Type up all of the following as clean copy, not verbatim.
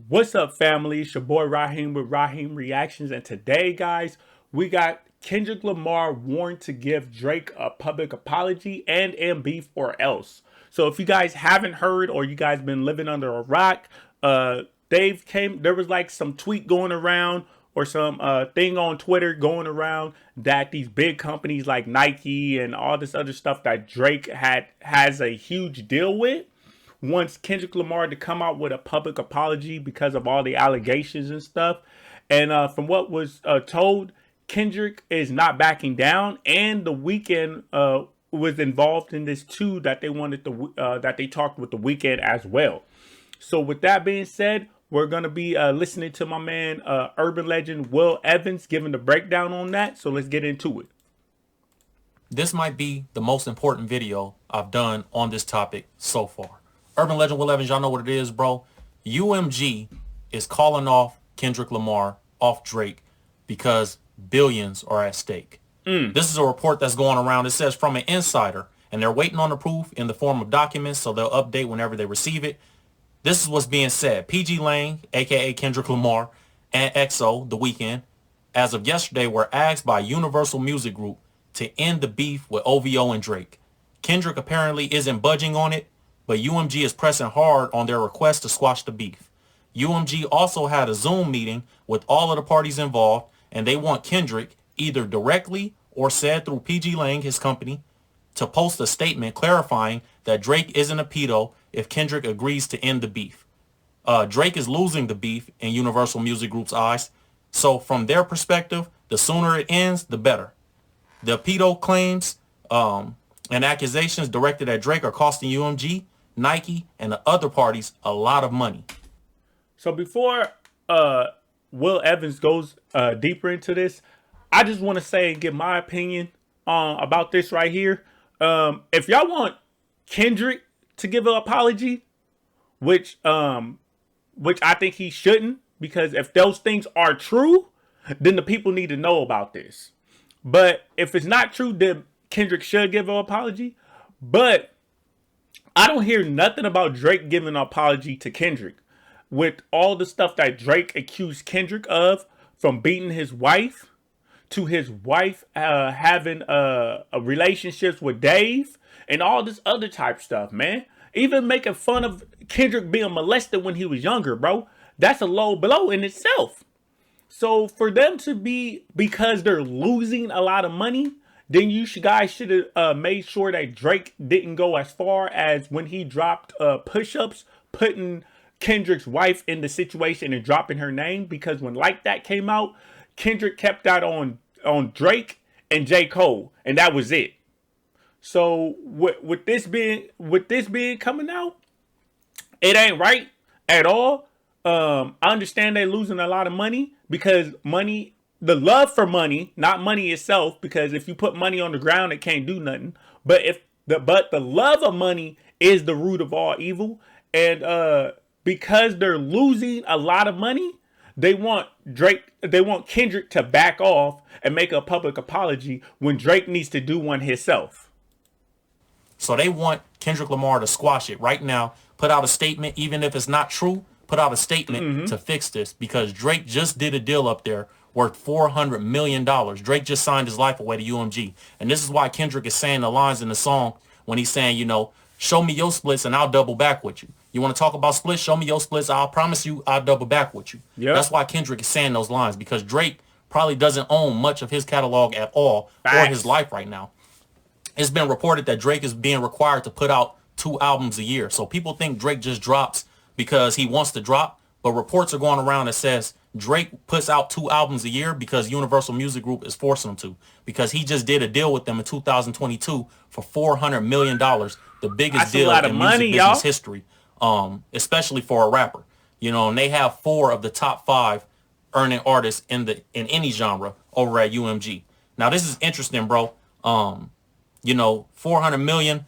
What's up, family? It's your boy Raheem with Raheem Reactions, and today, guys, we got Kendrick Lamar warned to give Drake a public apology and beef or else. So, if you guys haven't heard or you guys been living under a rock, Dave came. There was like some tweet going around or some thing on Twitter going around that these big companies like Nike and all this other stuff that Drake has a huge deal with wants Kendrick Lamar to come out with a public apology because of all the allegations and stuff. And from what was told, Kendrick is not backing down, and the weekend was involved in this too. That they wanted to that they talked with the weekend as well. So with that being said, we're gonna be listening to my man urban legend Will Evans giving the breakdown on that. So let's get into it. This might be the most important video I've done on this topic so far. Urban Legend Will Evans, y'all know what it is, bro. UMG is calling off Kendrick Lamar off Drake because billions are at stake. This is a report that's going around. It says from an insider, and they're waiting on the proof in the form of documents, so they'll update whenever they receive it. This is what's being said. PG Lang, a.k.a. Kendrick Lamar, and EXO, The Weeknd, as of yesterday, were asked by Universal Music Group to end the beef with OVO and Drake. Kendrick apparently isn't budging on it, but UMG is pressing hard on their request to squash the beef. UMG also had a Zoom meeting with all of the parties involved, and they want Kendrick, either directly or said through PG Lang, his company, to post a statement clarifying that Drake isn't a pedo if Kendrick agrees to end the beef. Drake is losing the beef in Universal Music Group's eyes, so from their perspective, the sooner it ends, the better. The pedo claims and accusations directed at Drake are costing UMG, Nike, and the other parties a lot of money. So before Will Evans goes deeper into this, I just want to say and give my opinion about this right here. If y'all want Kendrick to give an apology, which I think he shouldn't, because if those things are true, then the people need to know about this. But if it's not true, then Kendrick should give an apology. But I don't hear nothing about Drake giving an apology to Kendrick. With all the stuff that Drake accused Kendrick of, from beating his wife to his wife having relationships with Dave and all this other type stuff, man. Even making fun of Kendrick being molested when he was younger, bro. That's a low blow in itself. So for them to be, because they're losing a lot of money, then guys should have made sure that Drake didn't go as far as when he dropped push-ups, putting Kendrick's wife in the situation and dropping her name. Because when Like That came out, Kendrick kept that on Drake and J. Cole, and that was it. So with this being coming out, it ain't right at all. I understand they're losing a lot of money because money, the love for money, not money itself, because if you put money on the ground, it can't do nothing. But the love of money is the root of all evil. And because they're losing a lot of money, they want Kendrick to back off and make a public apology when Drake needs to do one himself. So they want Kendrick Lamar to squash it right now, put out a statement, even if it's not true, put out a statement to fix this, because Drake just did a deal up there worth $400 million. Drake just signed his life away to UMG. And this is why Kendrick is saying the lines in the song when he's saying, show me your splits and I'll double back with you. You want to talk about splits? Show me your splits. I'll promise you I'll double back with you. Yep. That's why Kendrick is saying those lines, because Drake probably doesn't own much of his catalog at all. Facts. Or his life right now. It's been reported that Drake is being required to put out 2 albums a year. So people think Drake just drops because he wants to drop. But reports are going around that says Drake puts out 2 albums a year because Universal Music Group is forcing him to. Because he just did a deal with them in 2022 for $400 million. The biggest deal in music business history. Especially for a rapper. And they have 4 of the top 5 earning artists in any genre over at UMG. Now this is interesting, bro. $400 million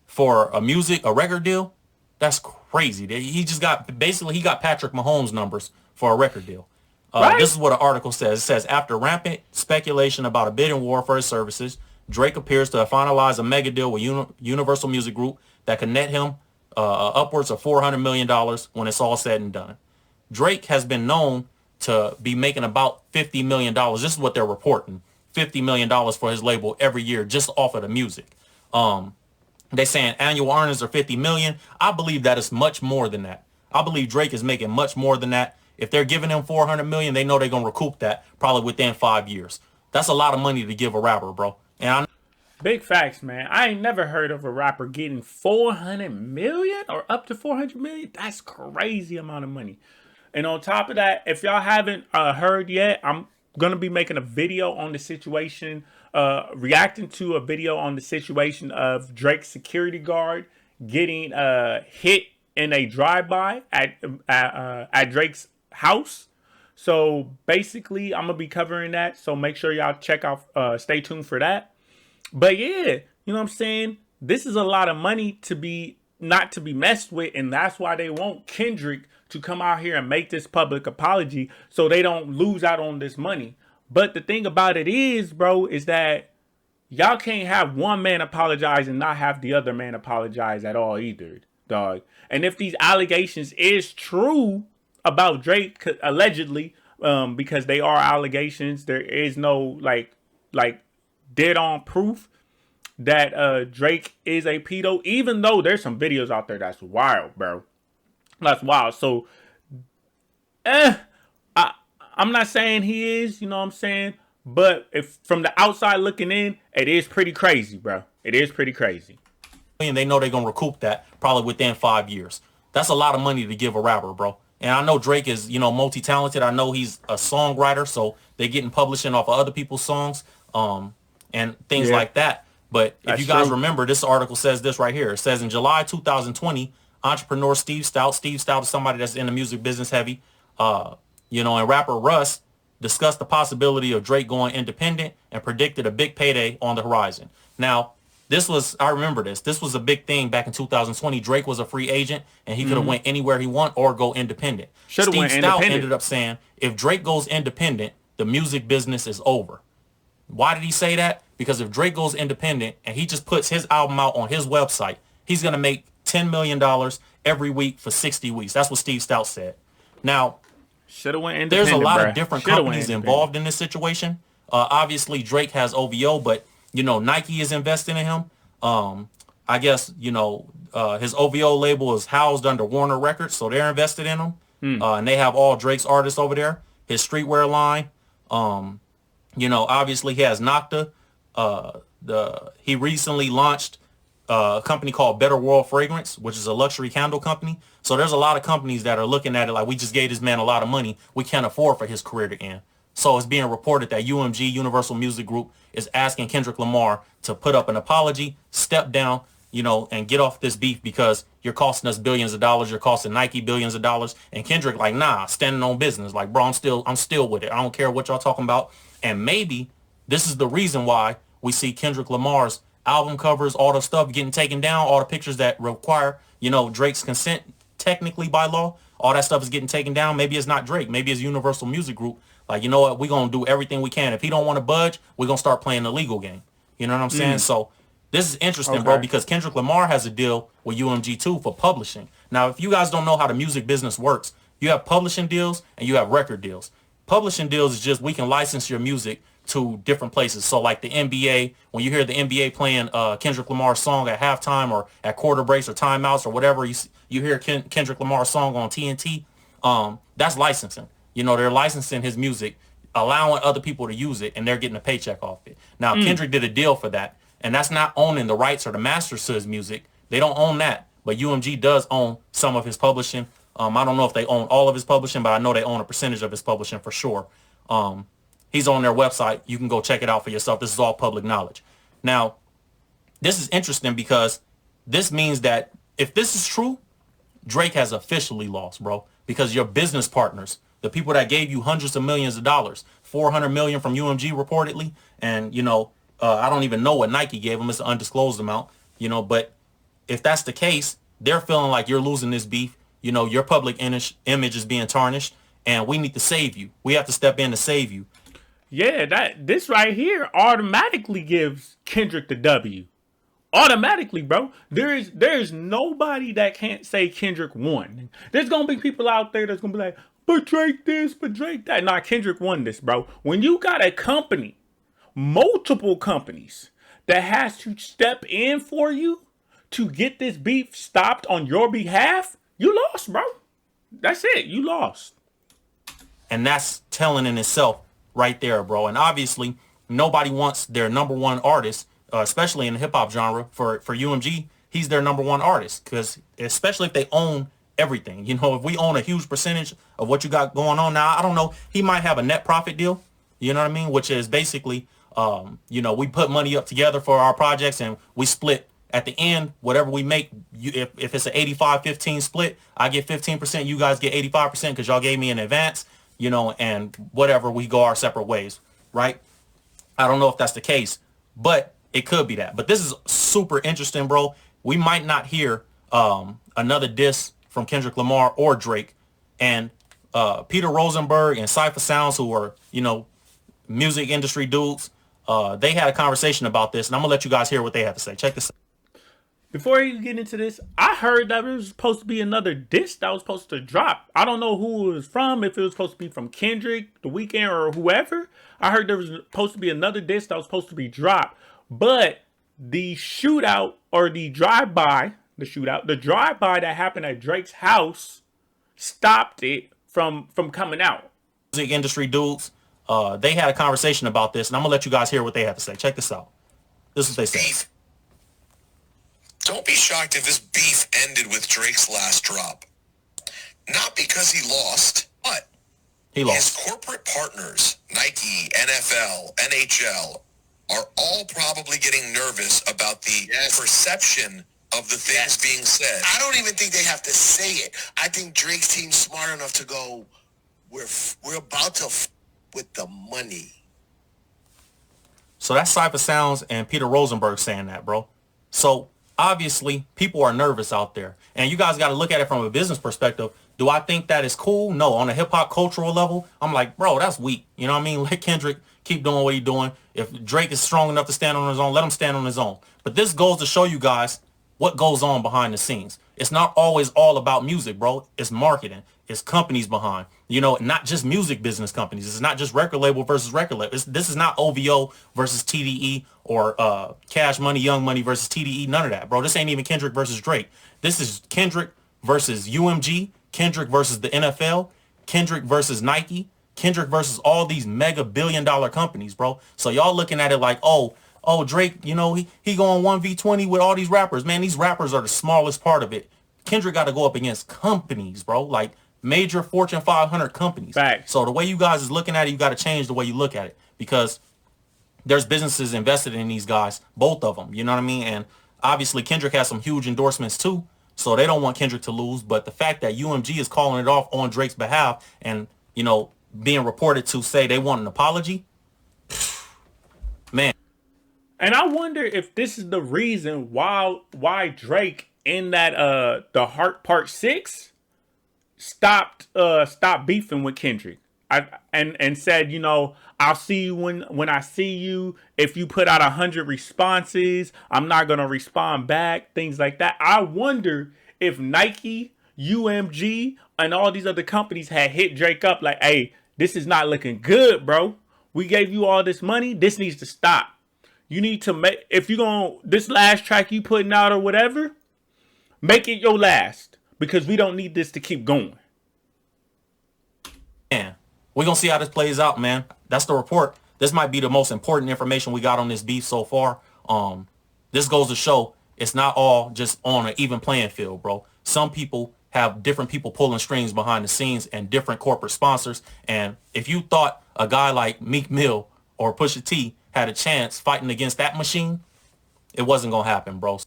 for a record deal, that's crazy. He got Patrick Mahomes numbers for a record deal. Right. This is what an article says. It says, after rampant speculation about a bidding war for his services, Drake appears to have finalized a mega deal with Universal Music Group that could net him upwards of $400 million when it's all said and done. Drake has been known to be making about $50 million. This is what they're reporting. $50 million for his label every year just off of the music. They saying annual earnings are 50 million. I believe that is much more than that. I believe Drake is making much more than that. If they're giving him 400 million, they know they're going to recoup that probably within 5 years. That's a lot of money to give a rapper, bro. And I Big facts, man. I ain't never heard of a rapper getting 400 million or up to 400 million. That's crazy amount of money. And on top of that, if y'all haven't heard yet, I'm gonna be making a video on the situation, reacting to a video on the situation of Drake's security guard getting hit in a drive-by at Drake's house. So basically, I'm gonna be covering that. So make sure y'all check out, stay tuned for that. But yeah, you know what I'm saying? This is a lot of money to be not to be messed with, and that's why they want Kendrick to come out here and make this public apology so they don't lose out on this money. But the thing about it is, bro, is that y'all can't have one man apologize and not have the other man apologize at all either, dog. And if these allegations is true about Drake, allegedly, because they are allegations, there is no like dead on proof that Drake is a pedo, even though there's some videos out there that's wild, bro. That's wild. So I'm not saying he is, you know what I'm saying? But if from the outside looking in, it is pretty crazy, bro. It is pretty crazy. and they know they're going to recoup that probably within 5 years. That's a lot of money to give a rapper, bro. And I know Drake is, multi-talented. I know he's a songwriter, so they're getting publishing off of other people's songs, and things like that. But if you guys remember, this article says this right here. It says in July 2020, entrepreneur Steve Stout is somebody that's in the music business heavy, and rapper Russ discussed the possibility of Drake going independent and predicted a big payday on the horizon. Now, I remember this. This was a big thing back in 2020. Drake was a free agent and he could have went anywhere he want or go independent. Steve Stout ended up saying, if Drake goes independent, the music business is over. Why did he say that? Because if Drake goes independent and he just puts his album out on his website, he's going to make $10 million every week for 60 weeks. That's what Steve Stout said. Now, there's a lot of different companies involved in this situation. Obviously, Drake has OVO, but, Nike is investing in him. I guess, his OVO label is housed under Warner Records, so they're invested in him. And they have all Drake's artists over there. His streetwear line. Obviously he has Nocta. He recently launched a company called Better World Fragrance, which is a luxury candle company. So there's a lot of companies that are looking at it like, we just gave this man a lot of money. We can't afford for his career to end. So it's being reported that UMG, Universal Music Group, is asking Kendrick Lamar to put up an apology, step down, and get off this beef because you're costing us billions of dollars. You're costing Nike billions of dollars. And Kendrick like, nah, standing on business. Like, bro, I'm still with it. I don't care what y'all talking about. And maybe this is the reason why we see Kendrick Lamar's album covers, all the stuff getting taken down, all the pictures that require, Drake's consent technically by law, all that stuff is getting taken down. Maybe it's not Drake. Maybe it's Universal Music Group. Like, you know what? We're going to do everything we can. If he don't want to budge, we're going to start playing the legal game. You know what I'm saying? So this is interesting, bro, because Kendrick Lamar has a deal with UMG too for publishing. Now, if you guys don't know how the music business works, you have publishing deals and you have record deals. Publishing deals is just we can license your music to different places. So like the NBA, when you hear the NBA playing Kendrick Lamar's song at halftime or at quarter breaks or timeouts or whatever, you hear Kendrick Lamar's song on TNT, that's licensing. They're licensing his music, allowing other people to use it, and they're getting a paycheck off it. Now, Kendrick did a deal for that, and that's not owning the rights or the masters to his music. They don't own that, but UMG does own some of his publishing. I don't know if they own all of his publishing, but I know they own a percentage of his publishing for sure. He's on their website. You can go check it out for yourself. This is all public knowledge. Now, this is interesting because this means that if this is true, Drake has officially lost, bro, because your business partners, the people that gave you hundreds of millions of dollars, 400 million from UMG reportedly, and, I don't even know what Nike gave him. It's an undisclosed amount, but if that's the case, they're feeling like you're losing this beef. Your public image is being tarnished, and we need to save you. We have to step in to save you. Yeah, this right here automatically gives Kendrick the W. Automatically, bro. There's nobody that can't say Kendrick won. There's gonna be people out there that's gonna be like, but Drake this, but Drake that. Nah, Kendrick won this, bro. When you got a company, multiple companies, that has to step in for you to get this beef stopped on your behalf, you lost, bro. That's it. You lost. And that's telling in itself right there, bro. And obviously, nobody wants their number one artist, especially in the hip hop genre. For UMG, he's their number one artist, because especially if they own everything. You know, if we own a huge percentage of what you got going on now, I don't know, he might have a net profit deal. You know what I mean? Which is basically, you know, we put money up together for our projects and we split at the end, whatever we make. If it's an 85-15 split, I get 15%, you guys get 85% because y'all gave me an advance, you know, and whatever, we go our separate ways, right? I don't know if that's the case, but it could be that. But this is super interesting, bro. We might not hear another diss from Kendrick Lamar or Drake. And Peter Rosenberg and Cypher Sounds, who are, you know, music industry dudes, they had a conversation about this, and I'm gonna let you guys hear what they have to say. Check this out. Before you get into this, I heard that it was supposed to be another diss that was supposed to drop. I don't know who it was from, if it was supposed to be from Kendrick, The Weeknd, or whoever. I heard there was supposed to be another diss that was supposed to be dropped. But the shootout, or the drive-by that happened at Drake's house stopped it from coming out. Music industry dudes, they had a conversation about this, and I'm gonna let you guys hear what they have to say. Check this out. This is what they said. Don't be shocked if this beef ended with Drake's last drop. Not because he lost, but his corporate partners, Nike, NFL, NHL, are all probably getting nervous about the perception of the things being said. I don't even think they have to say it. I think Drake's team's smart enough to go, we're about to with the money. So that's Cypher Sounds and Peter Rosenberg saying that, bro. So obviously, people are nervous out there. And you guys got to look at it from a business perspective. Do I think that is cool? No. On a hip-hop cultural level, I'm like, bro, that's weak. You know what I mean? Let Kendrick keep doing what he's doing. If Drake is strong enough to stand on his own, let him stand on his own. But this goes to show you guys what goes on behind the scenes. It's not always all about music, bro. It's marketing. It's companies behind. You know, not just music business companies. It's not just record label versus record label. This is not OVO versus TDE or Cash Money, Young Money versus TDE. None of that, bro. This ain't even Kendrick versus Drake. This is Kendrick versus UMG, Kendrick versus the NFL, Kendrick versus Nike, Kendrick versus all these mega billion-dollar companies, bro. So y'all looking at it like, oh, Drake, you know, he going 1v20 with all these rappers. Man, these rappers are the smallest part of it. Kendrick got to go up against companies, bro. Like major Fortune 500 companies. Facts. So the way you guys is looking at it, you got to change the way you look at it, because there's businesses invested in these guys, both of them. You know what I mean? And obviously Kendrick has some huge endorsements too, so they don't want Kendrick to lose. But the fact that UMG is calling it off on Drake's behalf and, you know, being reported to say they want an apology, man. And I wonder if this is the reason why Drake in that the Heart Part 6 stopped beefing with Kendrick. And said, you know, I'll see you when I see you. If you put out 100 responses, I'm not gonna respond back. Things like that. I wonder if Nike, UMG, and all these other companies had hit Drake up like, hey, this is not looking good, bro. We gave you all this money. This needs to stop. You need to make, if you're going, this last track you putting out or whatever, make it your last, because we don't need this to keep going. Man, we're going to see how this plays out, man. That's the report. This might be the most important information we got on this beef so far. This goes to show it's not all just on an even playing field, bro. Some people have different people pulling strings behind the scenes and different corporate sponsors. And if you thought a guy like Meek Mill or Pusha T had a chance fighting against that machine, it wasn't going to happen, bro.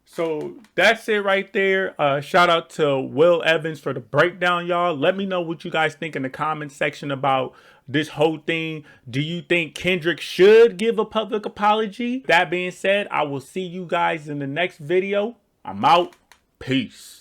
So that's it right there. Shout out to Will Evans for the breakdown, y'all. Let me know what you guys think in the comment section about this whole thing. Do you think Kendrick should give a public apology? That being said, I will see you guys in the next video. I'm out. Peace.